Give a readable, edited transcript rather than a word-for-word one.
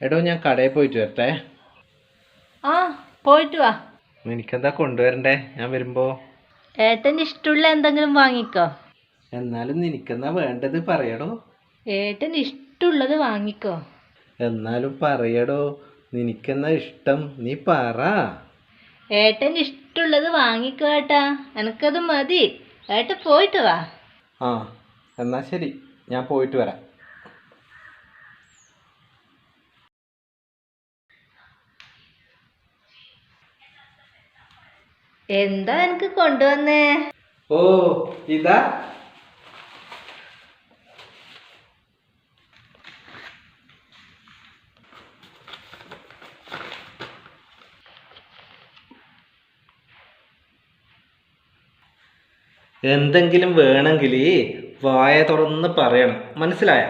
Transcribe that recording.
എടോ ഞാൻ കടയിൽ പോയിട്ട് വരട്ടെ. ആ പോയിട്ട് വാ. എനിക്കെന്താ കൊണ്ടുവരണ്ടേ ഞാൻ വരുമ്പോ? ഏട്ടന് ഇഷ്ടമുള്ള എന്തെങ്കിലും വാങ്ങിക്കോ. എന്നാലും നിനക്കെന്നാ വേണ്ടത് പറയടോ. ഏട്ടന് ഇഷ്ടമുള്ളത് വാങ്ങിക്കോ. എന്നാലും പറയടോ, നിനക്കെന്നാ ഇഷ്ടം നീ പറ. ഏട്ടന് ഇഷ്ടമുള്ളത് വാങ്ങിക്കോ ഏട്ടാ, എനക്കത് മതി. ഏട്ട പോയിട്ട് വാ. ആ എന്നാ ശരി, ഞാൻ പോയിട്ട് വരാം. എന്താ എനിക്ക് കൊണ്ടുവന്നേ? ഓ ഇതാ. എന്തെങ്കിലും വേണമെങ്കിൽ വായ തുറന്ന് പറയണം, മനസ്സിലായ?